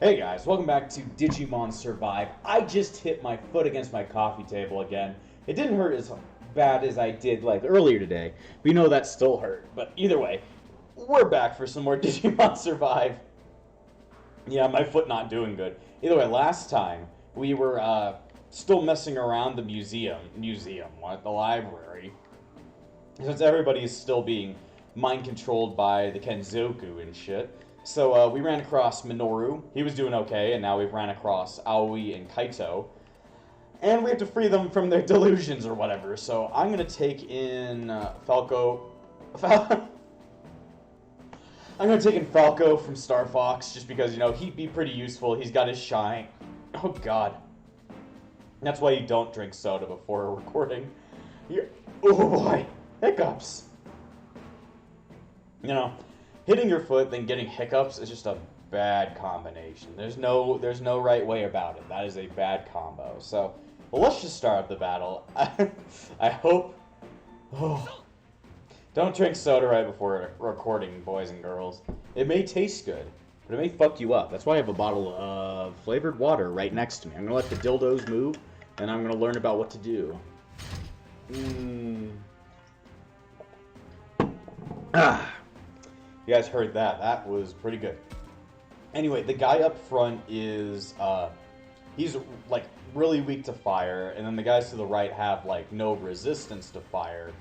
Hey guys, welcome back to Digimon Survive. I just hit my foot against my coffee table again. It didn't hurt as bad as I did like earlier today. We know that still hurt, but either way, we're back for some more Digimon Survive. Yeah, my foot not doing good. Either way, last time we were still messing around the the library. Since everybody is still being mind controlled by the Kenzoku and shit. So we ran across Minoru. He was doing okay, and now we've ran across Aoi and Kaito. And we have to free them from their delusions or whatever. So I'm going to take in Falco. I'm going to take in Falco from Star Fox just because, you know, he'd be pretty useful. He's got his shine. Oh, God. That's why you don't drink soda before a recording. Oh, boy. Hiccups. You know, hitting your foot, then getting hiccups is just a bad combination. There's no right way about it. That is a bad combo. So, well, let's just start the battle. I hope... Oh, don't drink soda right before recording, boys and girls. It may taste good, but it may fuck you up. That's why I have a bottle of flavored water right next to me. I'm going to let the dildos move, and I'm going to learn about what to do. Ah. You guys heard that. That was pretty good. Anyway, the guy up front is, he's, like, really weak to fire, and then the guys to the right have, like, no resistance to fire.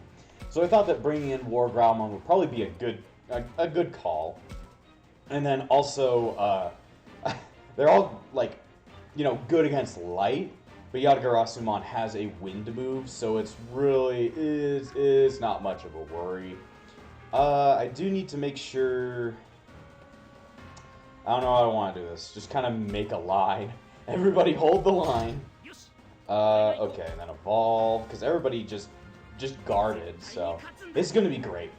So I thought that bringing in War Growlmon would probably be a good call. And then also, they're all, like, you know, good against light, but Yatagarasumon has a wind move, so it's really, is not much of a worry. I do need to make sure... I don't know how I want to do this. Just kind of make a line. Everybody hold the line. Okay, and then evolve, because everybody just guarded, so it's going to be great.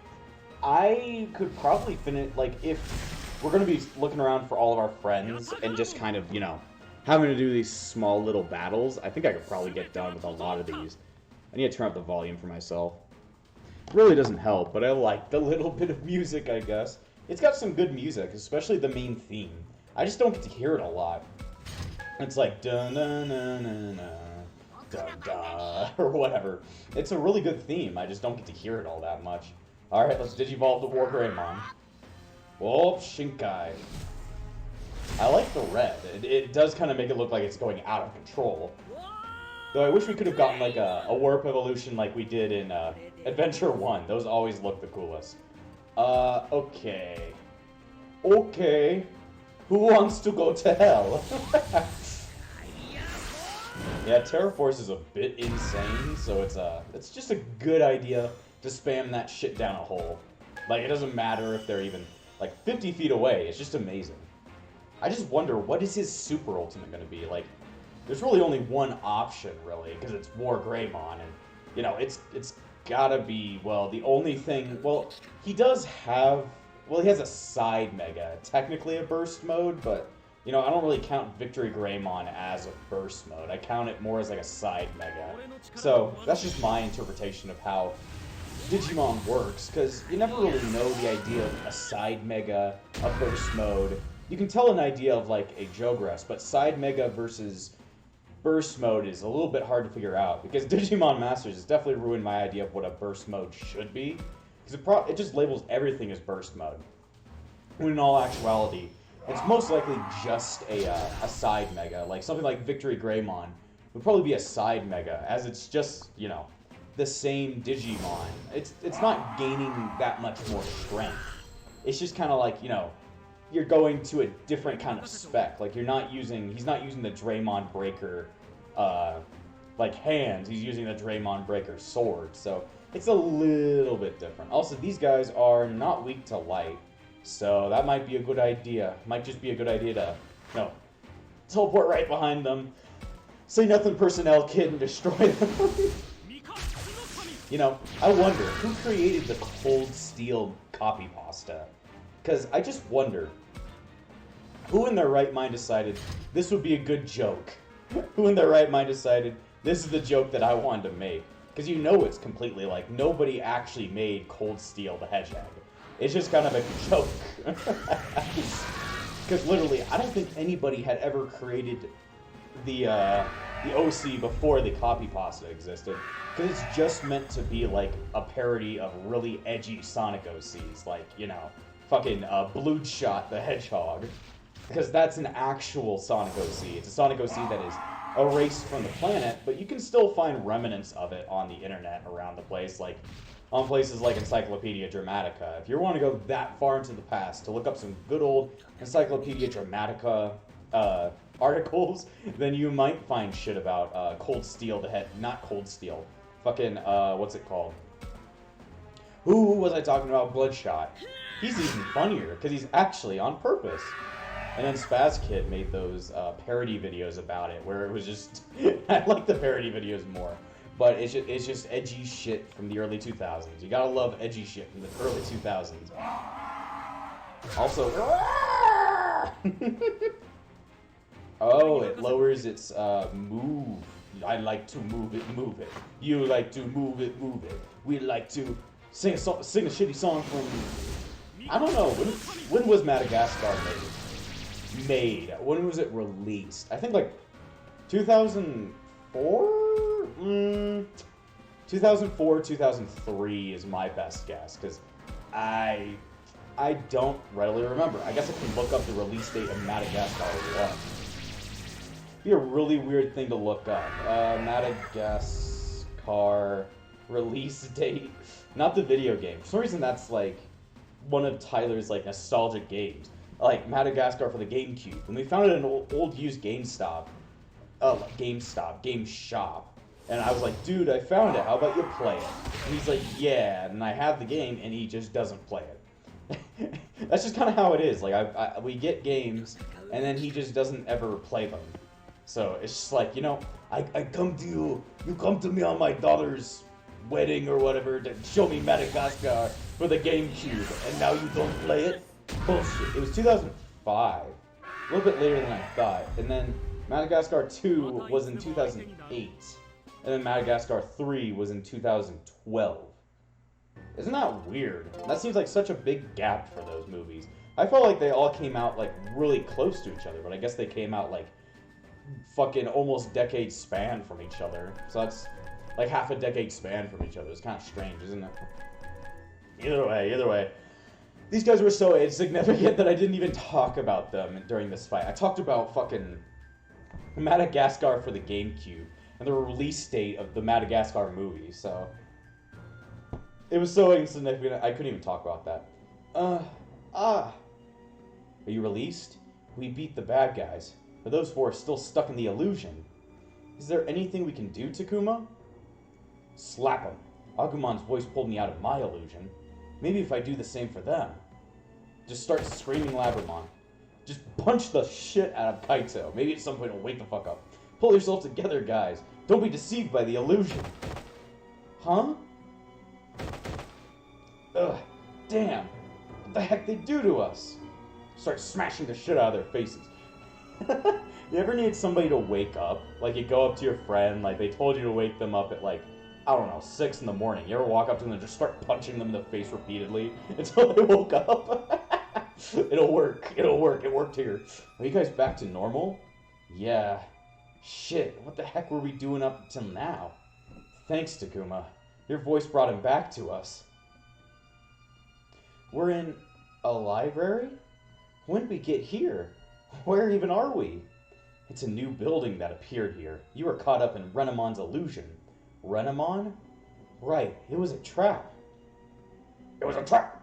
I could probably finish, like, if we're going to be looking around for all of our friends and just kind of, you know, having to do these small little battles, I think I could probably get done with a lot of these. I need to turn up the volume for myself. Really doesn't help, but I like the little bit of music, I guess. It's got some good music, especially the main theme. I just don't get to hear it a lot. It's like da-na-na-na-na, da-da, or whatever. It's a really good theme, I just don't get to hear it all that much. Alright, let's digivolve the War Greymon. Oh, Shinkai. I like the red. It does kind of make it look like it's going out of control. Though I wish we could have gotten like a warp evolution like we did in Adventure 1. Those always look the coolest. Okay. Okay. Who wants to go to hell? Yeah, Terraforce is a bit insane, so it's just a good idea to spam that shit down a hole. Like, it doesn't matter if they're even, like, 50 feet away. It's just amazing. I just wonder, what is his super ultimate going to be? Like, there's really only one option, really, because it's War Greymon, and, you know, it's gotta be, well, the only thing, well, he does have, well, he has a side mega, technically a burst mode, but, you know, I don't really count Victory Greymon as a burst mode. I count it more as, like, a side mega. So, that's just my interpretation of how Digimon works, because you never really know the idea of a side mega, a burst mode. You can tell an idea of, like, a Jogress, but side mega versus burst mode is a little bit hard to figure out, because Digimon Masters has definitely ruined my idea of what a burst mode should be, because it just labels everything as burst mode, when in all actuality, it's most likely just a side mega. Like, something like Victory Greymon would probably be a side mega, as it's just, you know, the same Digimon. It's not gaining that much more strength. It's just kind of like, you know, you're going to a different kind of spec. Like, he's not using the Draymon Breaker, like, hands. He's using the Draymon Breaker sword. So, it's a little bit different. Also, these guys are not weak to light. So, that might be a good idea. Might just be a good idea to, you know, teleport right behind them. Say nothing personnel kid and destroy them. You know, I wonder, who created the cold steel copy pasta? Because I just wonder, who in their right mind decided this would be a good joke? Who in their right mind decided this is the joke that I wanted to make? Because you know it's completely like, nobody actually made Cold Steel the Hedgehog. It's just kind of a joke. Because literally, I don't think anybody had ever created the OC before the copy pasta existed. Because it's just meant to be like a parody of really edgy Sonic OCs, like, you know, fucking Bloodshot the Hedgehog. Because that's an actual Sonic OC. It's a Sonic OC that is erased from the planet, but you can still find remnants of it on the internet around the place, like on places like Encyclopedia Dramatica. If you want to go that far into the past to look up some good old Encyclopedia Dramatica articles, then you might find shit about Cold Steel, not Cold Steel, fucking, what's it called? Who was I talking about? Bloodshot. He's even funnier, because he's actually on purpose. And then Spaz Kid made those parody videos about it, where it was just... I like the parody videos more. But it's just edgy shit from the early 2000s. You gotta love edgy shit from the early 2000s. Also... oh, it lowers its move. I like to move it, move it. You like to move it, move it. We like to sing a shitty song from... I don't know, when was Madagascar made? When was it released? I think like 2004? 2004, 2003 is my best guess, because I don't readily remember. I guess I can look up the release date of Madagascar 1. Be a really weird thing to look up. Madagascar release date. Not the video game. For some reason that's like one of Tyler's like nostalgic games. Like Madagascar for the GameCube. And we found it in an old used Game Shop. And I was like, dude, I found it. How about you play it? And he's like, yeah. And I have the game, and he just doesn't play it. That's just kind of how it is. Like, we get games, and then he just doesn't ever play them. So it's just like, you know, I come to you. You come to me on my daughter's wedding or whatever to show me Madagascar for the GameCube, and now you don't play it? Bullshit. It was 2005. A little bit later than I thought. And then Madagascar 2 was in 2008. And then Madagascar 3 was in 2012. Isn't that weird? That seems like such a big gap for those movies. I felt like they all came out like really close to each other, but I guess they came out like fucking almost decade span from each other. So that's like half a decade span from each other. It's kind of strange, isn't it? Either way. These guys were so insignificant that I didn't even talk about them during this fight. I talked about fucking Madagascar for the GameCube and the release date of the Madagascar movie, so... It was so insignificant, I couldn't even talk about that. Are you released? We beat the bad guys, but those four are still stuck in the illusion. Is there anything we can do, Takuma? Slap him. Agumon's voice pulled me out of my illusion. Maybe if I do the same for them. Just start screaming Labramon. Just punch the shit out of Kaito. Maybe at some point he'll wake the fuck up. Pull yourself together, guys. Don't be deceived by the illusion. Huh? Ugh. Damn. What the heck they do to us? Start smashing the shit out of their faces. You ever need somebody to wake up? Like, you go up to your friend, like, they told you to wake them up at, like, I don't know, 6 in the morning. You ever walk up to them and just start punching them in the face repeatedly until they woke up? It'll work. It worked here. Are you guys back to normal? Yeah. Shit, what the heck were we doing up until now? Thanks, Takuma. Your voice brought him back to us. We're in a library? When did we get here? Where even are we? It's a new building that appeared here. You were caught up in Renamon's illusion. Renamon? Right, it was a trap. It was a trap!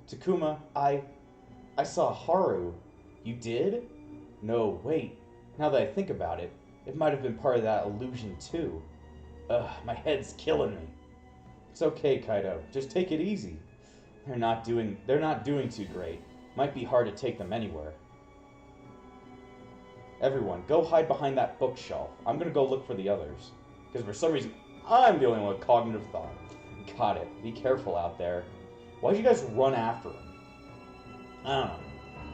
Takuma, I saw Haru. You did? No, wait. Now that I think about it, it might have been part of that illusion too. Ugh, my head's killing me. It's okay, Kaito. Just take it easy. They're not doing too great. Might be hard to take them anywhere. Everyone, go hide behind that bookshelf. I'm gonna go look for the others. Because for some reason, I'm the only one with cognitive thought. Got it. Be careful out there. Why'd you guys run after him? I don't know.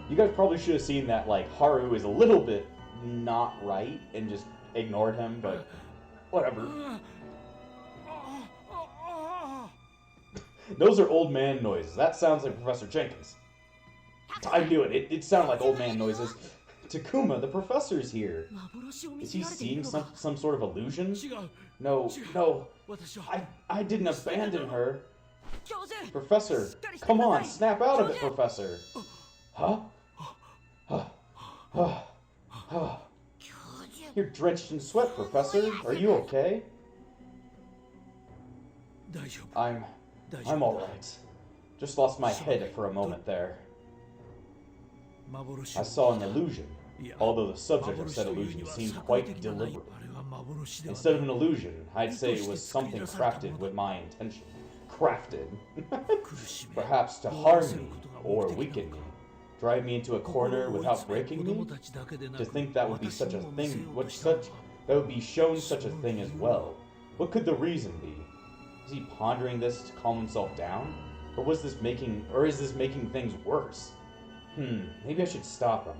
You guys probably should have seen that, like, Haru is a little bit not right and just ignored him, but whatever. Those are old man noises. That sounds like Professor Jenkins. I knew it. It sounded like old man noises. Takuma, the professor's here. Is he seeing some sort of illusion? No, no. I didn't abandon her. Professor, come on, snap out of it, Professor. Huh? You're drenched in sweat, Professor. Are you okay? I'm alright. Just lost my head for a moment there. I saw an illusion, although the subject of said illusion seemed quite deliberate. Instead of an illusion, I'd say it was something crafted with my intention. Crafted. Perhaps to harm me, or weaken me. Drive me into a corner without breaking me? To think that would be such a thing, that would be shown such a thing as well. What could the reason be? Is he pondering this to calm himself down? Or is this making things worse? Maybe I should stop him.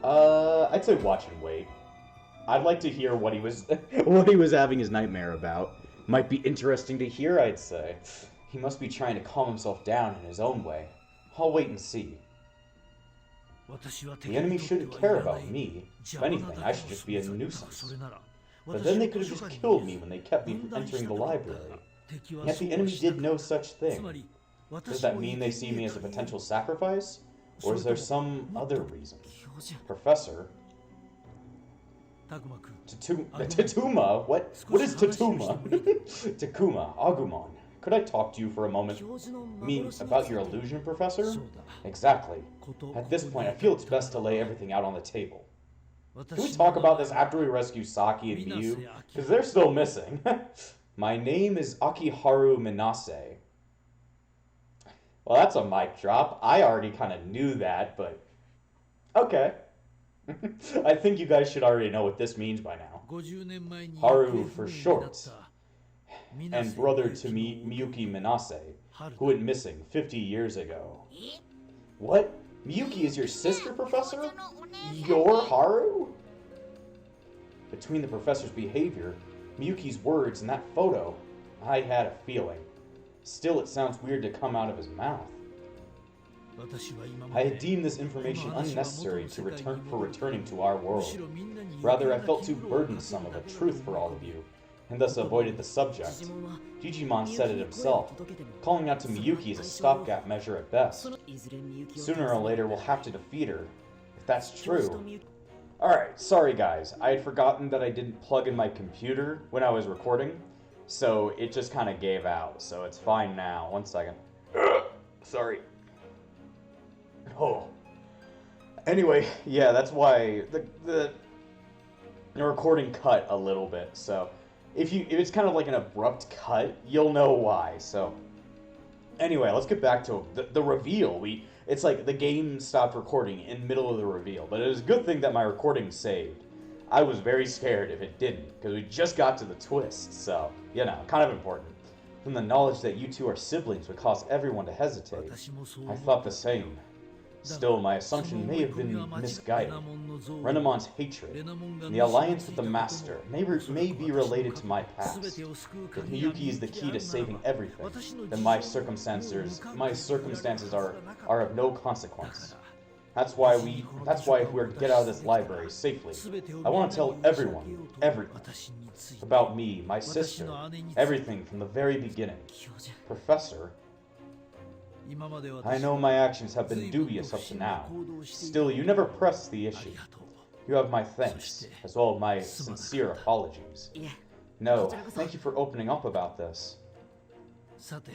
I'd say watch and wait. I'd like to hear what he was having his nightmare about. Might be interesting to hear, I'd say. He must be trying to calm himself down in his own way. I'll wait and see. The enemy shouldn't care about me. If anything, I should just be a nuisance. But then they could have just killed me when they kept me from entering the library. Yet the enemy did no such thing. Does that mean they see me as a potential sacrifice? Or is there some other reason? Professor? Tatuma? What is Tatuma? Takuma, Agumon. Could I talk to you for a moment? Mean about your illusion, Professor? Exactly. At this point, I feel it's best to lay everything out on the table. Can we talk about this after we rescue Saki and Miyu? Because they're still missing. My name is Akiharu Minase. Well, that's a mic drop. I already kind of knew that, but... Okay. I think you guys should already know what this means by now. Haru for short. And brother to Miyuki Minase, who went missing 50 years ago. What? Miyuki is your sister, Professor? You're Haru? Between the professor's behavior, Miyuki's words, and that photo, I had a feeling. Still, it sounds weird to come out of his mouth. I had deemed this information unnecessary for returning to our world. Rather, I felt too burdensome of a truth for all of you, and thus avoided the subject. Digimon said it himself. Calling out to Miyuki is a stopgap measure at best. Sooner or later, we'll have to defeat her, if that's true. Alright, sorry guys. I had forgotten that I didn't plug in my computer when I was recording, so it just kind of gave out, so it's fine now. One second. Sorry. Oh. Anyway, yeah, that's why the recording cut a little bit, so... If it's kind of like an abrupt cut, you'll know why, so... Anyway, let's get back to the reveal. It's like the game stopped recording in the middle of the reveal, but it was a good thing that my recording saved. I was very scared if it didn't, because we just got to the twist, so, you know, kind of important. From the knowledge that you two are siblings would cause everyone to hesitate, I thought the same. Still, my assumption may have been misguided. Renamon's hatred, and the alliance with the Master, may be related to my past. If Miyuki is the key to saving everything, then my circumstances are of no consequence. That's why if we're to get out of this library safely, I want to tell everyone, everything. About me, my sister, everything from the very beginning. Professor, I know my actions have been dubious up to now. Still, you never pressed the issue. You have my thanks, as well as my sincere apologies. No, thank you for opening up about this.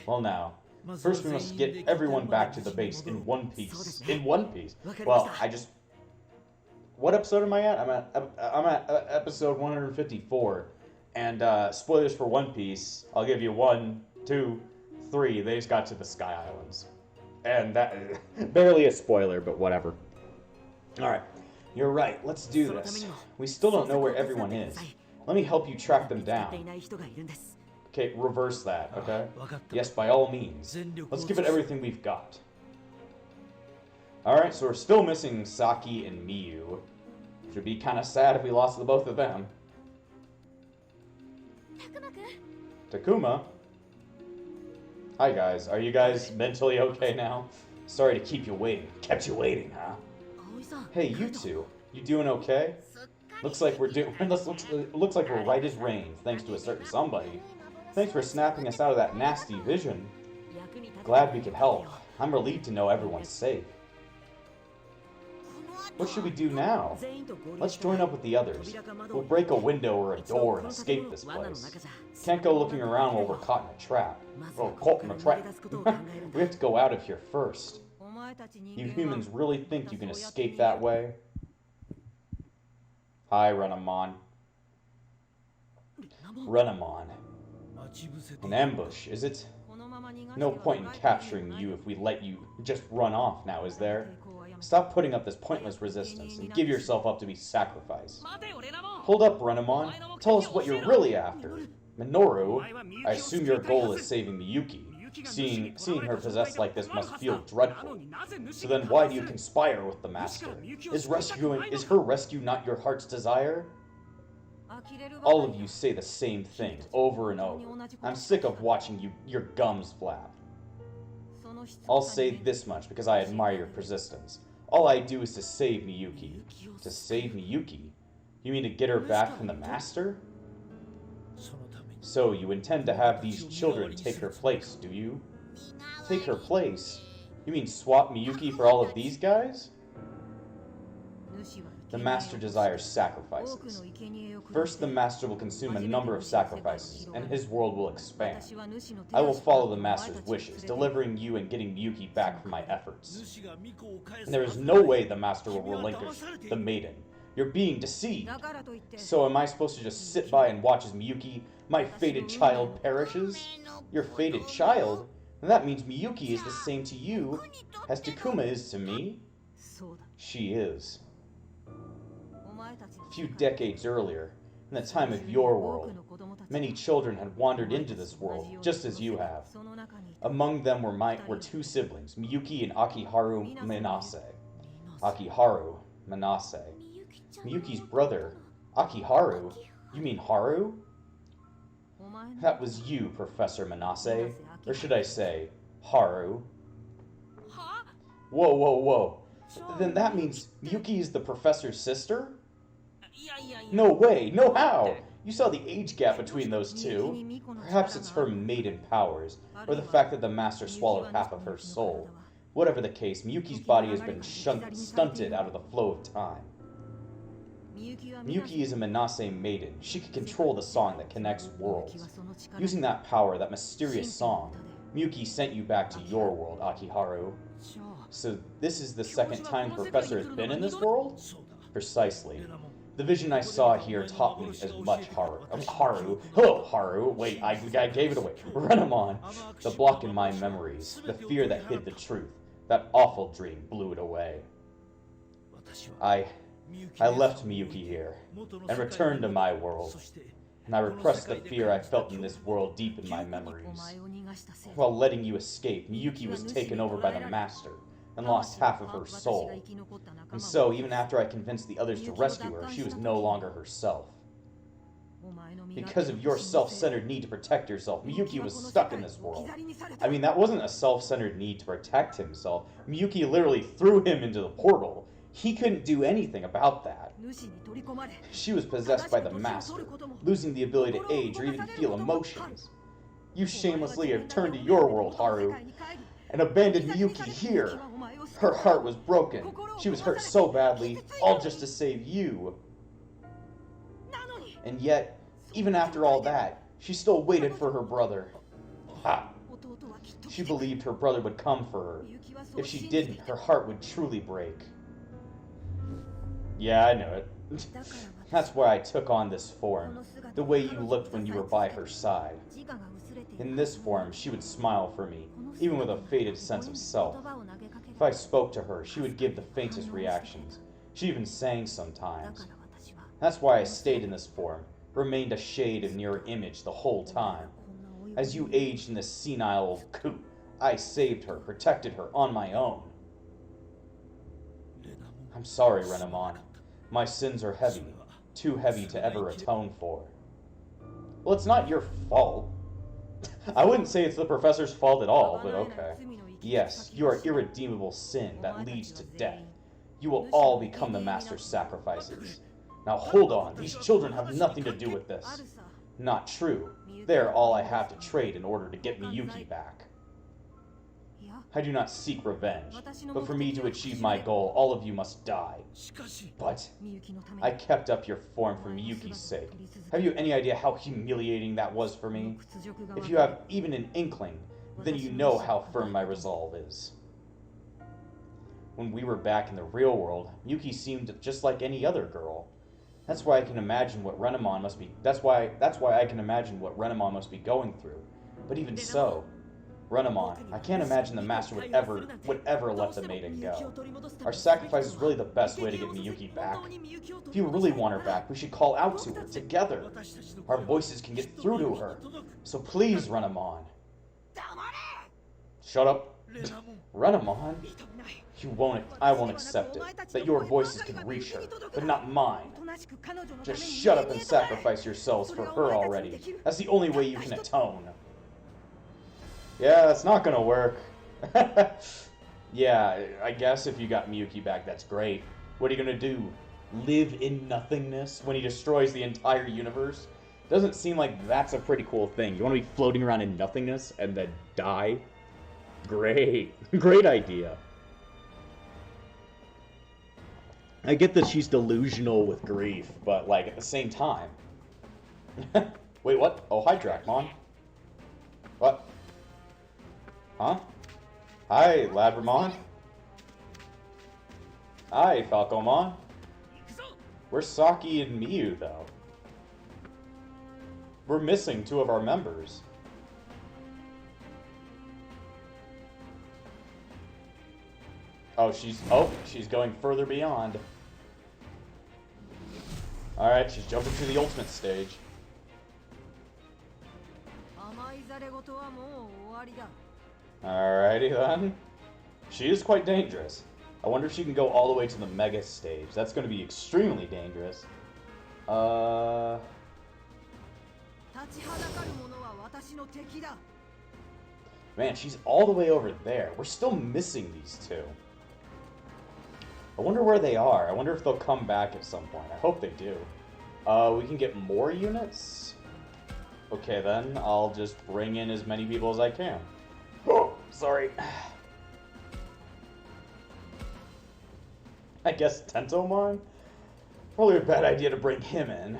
Well now, first we must get everyone back to the base in one piece. In one piece? Well, what episode am I at? I'm at episode 154. And spoilers for One Piece, I'll give you 1, 2, 3, they just got to the Sky Islands. And that, barely a spoiler, but whatever. Alright, you're right, let's do this. We still don't know where everyone is. Let me help you track them down. Okay, reverse that, okay? Yes, by all means. Let's give it everything we've got. Alright, so we're still missing Saki and Miyu. Which would be kind of sad if we lost the both of them. Takuma? Hi guys, are you guys mentally okay now? Sorry to keep you waiting. Kept you waiting, huh? Hey, you two. You doing okay? Looks like we're looks like we're right as rain, thanks to a certain somebody. Thanks for snapping us out of that nasty vision. Glad we could help. I'm relieved to know everyone's safe. What should we do now? Let's join up with the others. We'll break a window or a door and escape this place. Can't go looking around while we're caught in a trap. Or caught in a trap. We have to go out of here first. You humans really think you can escape that way? Hi, Renamon. Renamon. An ambush, is it? No point in capturing you if we let you just run off now, is there? Stop putting up this pointless resistance and give yourself up to be sacrificed. Hold up, Renamon. Tell us what you're really after. Minoru, I assume your goal is saving Miyuki. Seeing her possessed like this must feel dreadful. So then why do you conspire with the Master? Is her rescue not your heart's desire? All of you say the same thing, over and over. I'm sick of watching your gums flap. I'll say this much because I admire your persistence. All I do is to save Miyuki. To save Miyuki? You mean to get her back from the Master? So you intend to have these children take her place, do you? Take her place? You mean swap Miyuki for all of these guys? The Master desires sacrifices. First, the Master will consume a number of sacrifices, and his world will expand. I will follow the Master's wishes, delivering you and getting Miyuki back from my efforts. And there is no way the Master will relinquish the maiden. You're being deceived. So am I supposed to just sit by and watch as Miyuki, my fated child, perishes? Your fated child? And that means Miyuki is the same to you as Takuma is to me? She is. A few decades earlier, in the time of your world, many children had wandered into this world, just as you have. Among them were two siblings, Miyuki and Akiharu Minase. Akiharu Minase. Miyuki's brother, Akiharu? You mean Haru? That was you, Professor Minase. Or should I say, Haru. Whoa, whoa, whoa. Then that means Miyuki is the professor's sister? No way, no how! You saw the age gap between those two. Perhaps it's her maiden powers, or the fact that the Master swallowed half of her soul. Whatever the case, Miyuki's body has been stunted out of the flow of time. Miyuki is a Minase maiden. She can control the song that connects worlds. Using that power, that mysterious song, Miyuki sent you back to your world, Akiharu. So this is the second time the Professor has been in this world? Precisely. The vision I saw here taught me as much Haru. Hello, Haru. Wait, I gave it away. Renamon. The block in my memories. The fear that hid the truth. That awful dream blew it away. I left Miyuki here, and returned to my world. And I repressed the fear I felt in this world deep in my memories. While letting you escape, Miyuki was taken over by the Master, and lost half of her soul. And so, even after I convinced the others to rescue her, she was no longer herself. Because of your self-centered need to protect yourself, Miyuki was stuck in this world. I mean, that wasn't a self-centered need to protect himself. Miyuki literally threw him into the portal. He couldn't do anything about that. She was possessed by the Master, losing the ability to age or even feel emotions. You shamelessly have turned to your world, Haru, and abandoned Miyuki here. Her heart was broken. She was hurt so badly, all just to save you. And yet, even after all that, she still waited for her brother. Ha! She believed her brother would come for her. If she didn't, her heart would truly break. Yeah, I know it. That's why I took on this form, the way you looked when you were by her side. In this form, she would smile for me, even with a faded sense of self. If I spoke to her, she would give the faintest reactions. She even sang sometimes. That's why I stayed in this form, remained a shade of near image the whole time. As you aged in this senile old coot, I saved her, protected her on my own. I'm sorry, Renamon. My sins are heavy, too heavy to ever atone for. Well, it's not your fault. I wouldn't say it's the professor's fault at all, but okay. Yes, you are irredeemable sin that leads to death. You will all become the master's sacrifices. Now hold on, these children have nothing to do with this. Not true. They are all I have to trade in order to get Miyuki back. I do not seek revenge, but for me to achieve my goal, all of you must die. But I kept up your form for Miyuki's sake. Have you any idea how humiliating that was for me? If you have even an inkling, then you know how firm my resolve is. When we were back in the real world, Miyuki seemed just like any other girl. That's why I can imagine what Renamon must be. That's why I can imagine what Renamon must be going through. But even so, Renamon, I can't imagine the master would ever let the maiden go. Our sacrifice is really the best way to get Miyuki back. If you really want her back, we should call out to her together. Our voices can get through to her. So please, Renamon. Shut up. Renamon? I won't accept it. That your voices can reach her, but not mine. Just shut up and sacrifice yourselves for her already. That's the only way you can atone. Yeah, that's not gonna work. Yeah, I guess if you got Miyuki back, that's great. What are you gonna do? Live in nothingness when he destroys the entire universe? Doesn't seem like that's a pretty cool thing. You want to be floating around in nothingness and then die? Great. Great idea. I get that she's delusional with grief, but, like, at the same time... Wait, what? Oh, hi, Dracmon. What? Huh? Hi, Labramon. Hi, Falcomon. Where's Saki and Miyu, though? We're missing two of our members. Oh, she's going further beyond. Alright, she's jumping to the ultimate stage. Alrighty then. She is quite dangerous. I wonder if she can go all the way to the Mega stage. That's going to be extremely dangerous. Man, she's all the way over there. We're still missing these two. I wonder where they are. I wonder if they'll come back at some point. I hope they do. We can get more units? Okay, then. I'll just bring in as many people as I can. Oh, sorry. I guess Tentomon? Probably a bad idea to bring him in.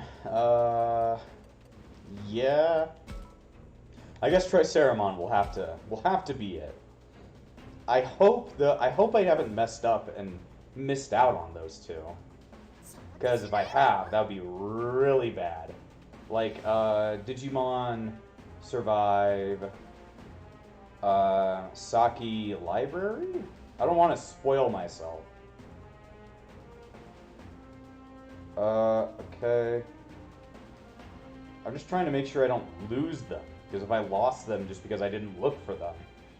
Yeah. I guess Triceramon will have to be it. I hope I haven't messed up and missed out on those two. Because if I have, that would be really bad. Like, Digimon survive Saki Library? I don't want to spoil myself. Okay. I'm just trying to make sure I don't lose them. Because if I lost them just because I didn't look for them,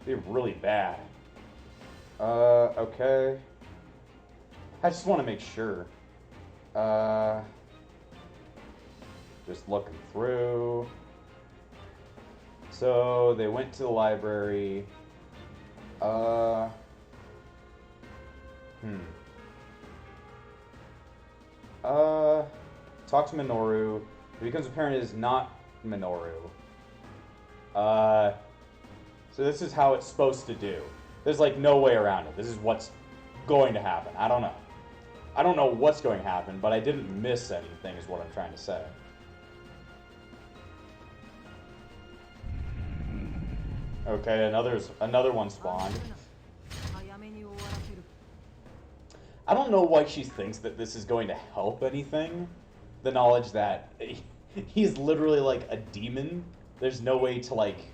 it'd be really bad. Okay. I just want to make sure. Just looking through. So, they went to the library. Talk to Minoru. It becomes apparent it is not Minoru. So this is how it's supposed to do. There's like no way around it. This is what's going to happen. I don't know. I don't know what's going to happen, but I didn't miss anything is what I'm trying to say. Okay, another one spawned. I don't know why she thinks that this is going to help anything. The knowledge that he's literally like a demon. There's no way to like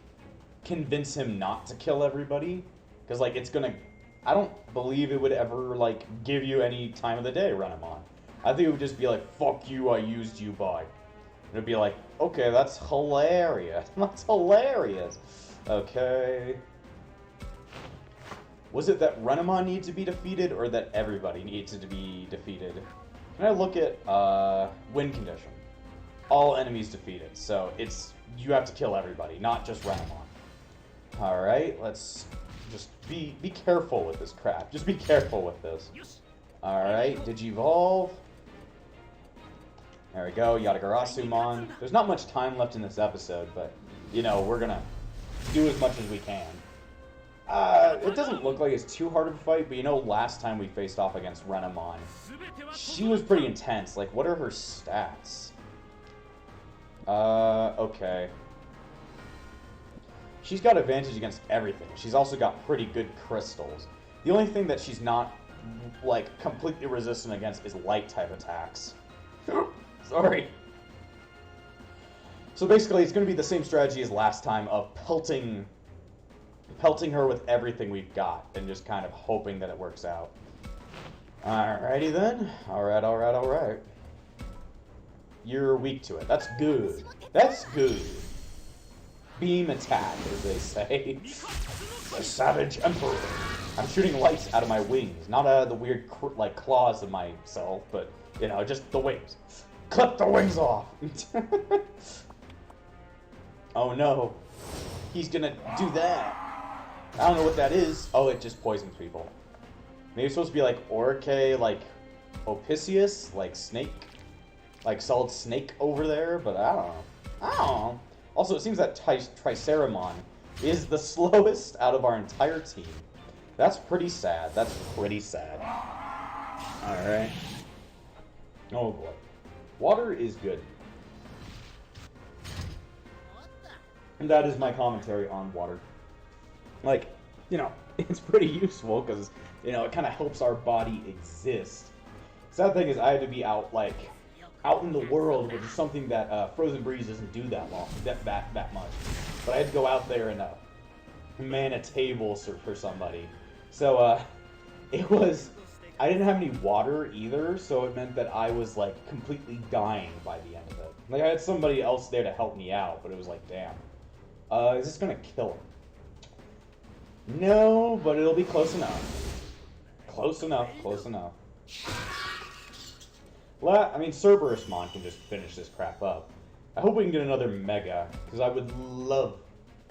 convince him not to kill everybody. Because like it's gonna... I don't believe it would ever like give you any time of the day, Renamon. I think it would just be like, fuck you, I used you, bye. It'd be like, okay, that's hilarious. That's hilarious. Okay. Was it that Renamon needs to be defeated, or that everybody needs to be defeated? Can I look at win condition? All enemies defeated. So it's you have to kill everybody, not just Renamon. Alright, let's Just be careful with this crap. Just be careful with this. Alright, Digivolve. There we go, Yatagarasu-mon. There's not much time left in this episode, but, you know, we're gonna do as much as we can. It doesn't look like it's too hard of a fight, but you know, last time we faced off against Renamon, she was pretty intense. Like, what are her stats? Okay. She's got advantage against everything. She's also got pretty good crystals. The only thing that she's not, like, completely resistant against is light-type attacks. Sorry. So basically, it's going to be the same strategy as last time of pelting her with everything we've got and just kind of hoping that it works out. Alrighty then. Alright. You're weak to it. That's good. That's good. Beam attack, as they say. The Savage Emperor. I'm shooting lights out of my wings. Not out of the weird, like, claws of myself, but, you know, just the wings. Clip the wings off! Oh no. He's gonna do that. I don't know what that is. Oh, it just poisons people. Maybe it's supposed to be like Orke, like Opicius, like snake. Like solid snake over there, but I don't know. Also, it seems that Triceramon is the slowest out of our entire team. That's pretty sad. Alright. Oh boy. Water is good. And that is my commentary on water. Like, you know, it's pretty useful because, you know, it kind of helps our body exist. Sad thing is I had to be out, like, out in the world, which is something that Frozen Breeze doesn't do that much. But I had to go out there and man a table for somebody. So, I didn't have any water either, so it meant that I was, like, completely dying by the end of it. Like, I had somebody else there to help me out, but it was like, damn. Is this gonna kill him? No, but it'll be close enough. Close enough. I mean, Cerberusmon can just finish this crap up. I hope we can get another Mega, because I would love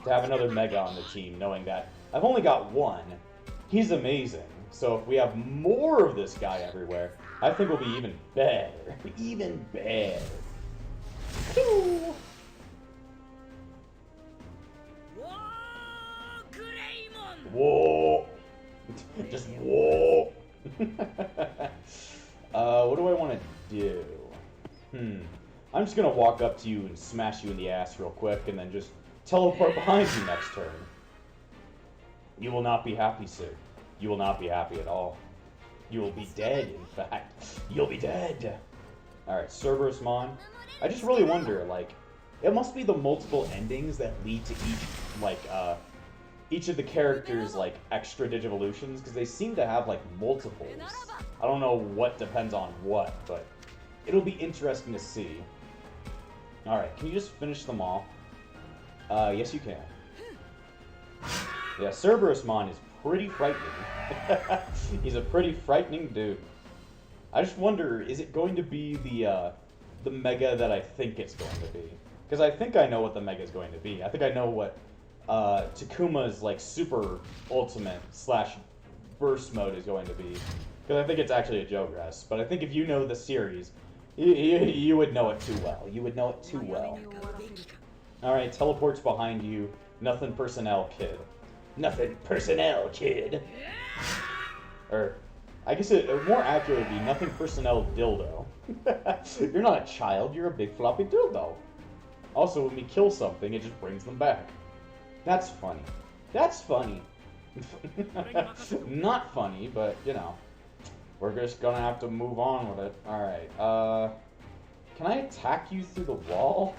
to have another Mega on the team, knowing that I've only got one. He's amazing. So if we have more of this guy everywhere, I think we'll be even better. Even better. Whoa! Just whoa! What do I want to do? I'm just gonna walk up to you and smash you in the ass real quick, and then just teleport behind you next turn. You will not be happy, sir. You will not be happy at all. You will be dead, in fact. You'll be dead! Alright, Cerberusmon. I just really wonder, like, it must be the multiple endings that lead to each, like, each of the characters, like, extra Digivolutions, because they seem to have, like, multiples. I don't know what depends on what, but it'll be interesting to see. Alright, can you just finish them off? Yes you can. Yeah, Cerberusmon is pretty frightening. He's a pretty frightening dude. I just wonder, is it going to be the Mega that I think it's going to be? Because I think I know what the Mega is going to be. I think I know what Takuma's, like, super ultimate / burst mode is going to be. Because I think it's actually a Jogress. But I think if you know the series, you would know it too well. You would know it too well. Alright, teleports behind you. Nothing personnel, kid. Nothing personnel, kid. Or, I guess it more accurate would be nothing personnel, dildo. You're not a child, you're a big floppy dildo. Also, when we kill something, it just brings them back. That's funny. That's funny. Not funny, but, you know. We're just gonna have to move on with it. Alright, can I attack you through the wall?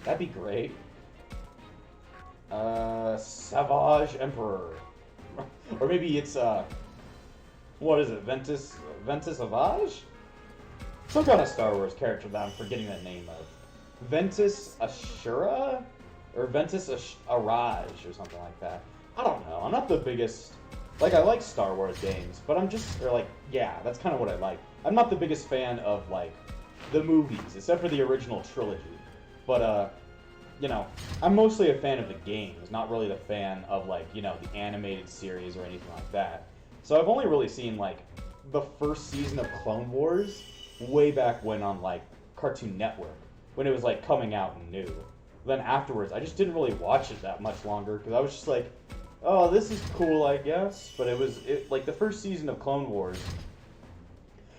That'd be great. Savage Emperor. Or maybe it's, what is it, Ventus Savage? Some kind of Star Wars character that I'm forgetting the name of. Ventus Ashura? Or Ventus Araj, or something like that. I don't know. I'm not the biggest... Like, I like Star Wars games, but I'm just... Or, like, yeah, that's kind of what I like. I'm not the biggest fan of, like, the movies, except for the original trilogy. But, you know, I'm mostly a fan of the games, not really the fan of, like, you know, the animated series or anything like that. So I've only really seen, like, the first season of Clone Wars way back when on, like, Cartoon Network, when it was, like, coming out and new. Then afterwards, I just didn't really watch it that much longer, because I was just like, oh, this is cool, I guess. But like, the first season of Clone Wars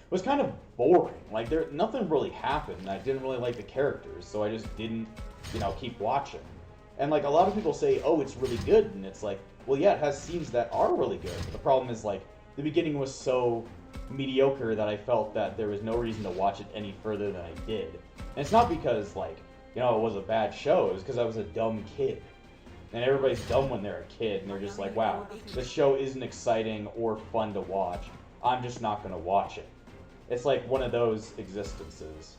was kind of boring. Like, nothing really happened, and I didn't really like the characters, so I just didn't, you know, keep watching. And, like, a lot of people say, oh, it's really good, and it's like, well, yeah, it has scenes that are really good. But the problem is, like, the beginning was so mediocre that I felt that there was no reason to watch it any further than I did. And it's not because, like, you know, it was a bad show, it was because I was a dumb kid. And everybody's dumb when they're a kid, and they're just like, wow, this show isn't exciting or fun to watch. I'm just not going to watch it. It's like one of those existences.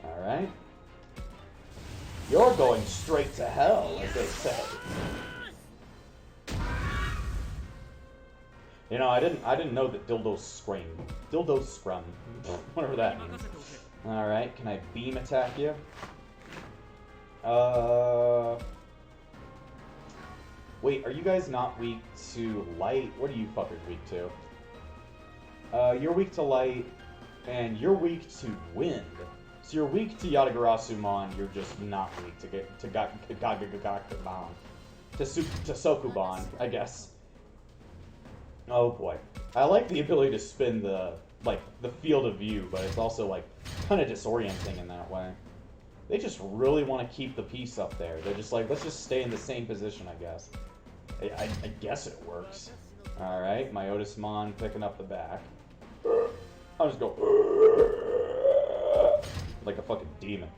Alright? You're going straight to hell, as they say. You know, I didn't know that dildos scream. Dildos scrum. Whatever that means. Alright, can I beam attack you? Wait, are you guys not weak to light? What are you fuckers weak to? You're weak to light, and you're weak to wind. So you're weak to Yatagarasu-mon, you're just not weak to Gagagamon. To Sokuban, I guess. Oh boy. I like the ability to spin the field of view, but it's also, like, kind of disorienting in that way. They just really want to keep the piece up there. They're just like, let's just stay in the same position, I guess. I guess it works. Alright, my Otismon picking up the back. I'll just go like a fucking demon.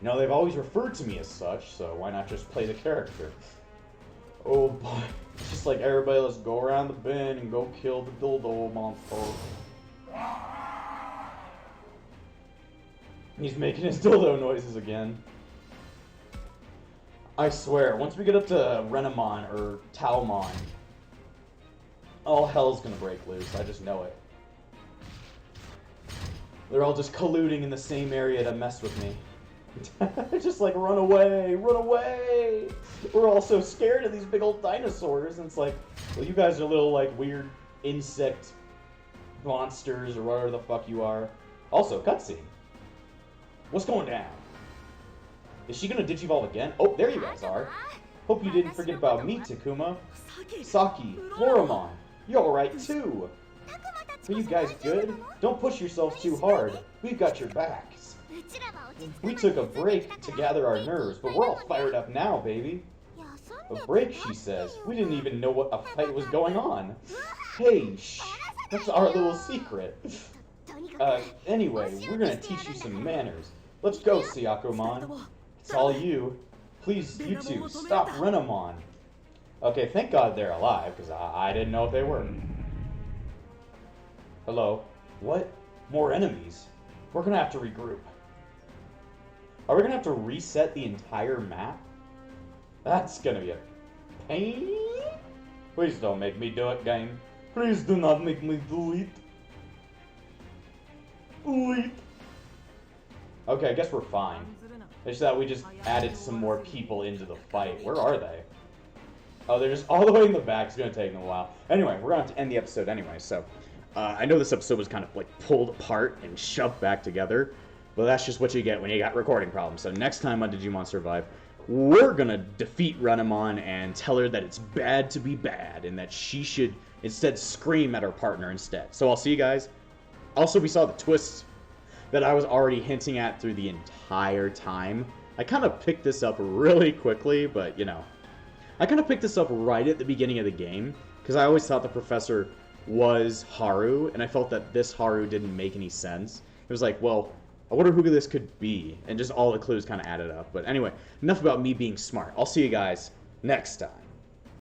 You know, they've always referred to me as such, so why not just play the character? Oh boy. It's just like, everybody, let's go around the bend and go kill the dildo monster. He's making his dildo noises again. I swear, once we get up to Renamon or Taomon, all hell's gonna break loose, I just know it. They're all just colluding in the same area to mess with me. Just like, run away, run away! We're all so scared of these big old dinosaurs, and it's like, well, you guys are little, like, weird insect monsters or whatever the fuck you are. Also, cutscene. What's going down? Is she gonna Digivolve again? Oh, there you guys are. Hope you didn't forget about me, Takuma. Saki, Floramon, you're alright too. Are you guys good? Don't push yourselves too hard. We've got your backs. We took a break to gather our nerves, but we're all fired up now, baby. A break, she says. We didn't even know what a fight was going on. Hey, shh. That's our little secret. Anyway, we're gonna teach you some manners. Let's go, Syakomon. It's all you. Please, you two, stop Renamon. Okay, thank God they're alive, because I didn't know if they were. Hello? What? More enemies? We're gonna have to regroup. Are we gonna have to reset the entire map? That's gonna be a pain. Please don't make me do it, game. Please do not make me do it. Wait. Okay, I guess we're fine. It's that we just added some more people into the fight. Where are they? Oh, they're just all the way in the back. It's gonna take them a while. Anyway, we're gonna have to end the episode anyway, so... I know this episode was kind of, like, pulled apart and shoved back together, but that's just what you get when you got recording problems. So next time on Digimon Survive, we're gonna defeat Renamon and tell her that it's bad to be bad, and that she should instead scream at her partner instead. So I'll see you guys. Also, we saw the twist that I was already hinting at through the entire time. I kind of picked this up really quickly, but, you know. I kind of picked this up right at the beginning of the game, because I always thought the professor was Haru, and I felt that this Haru didn't make any sense. It was like, well, I wonder who this could be, and just all the clues kind of added up. But anyway, enough about me being smart. I'll see you guys next time.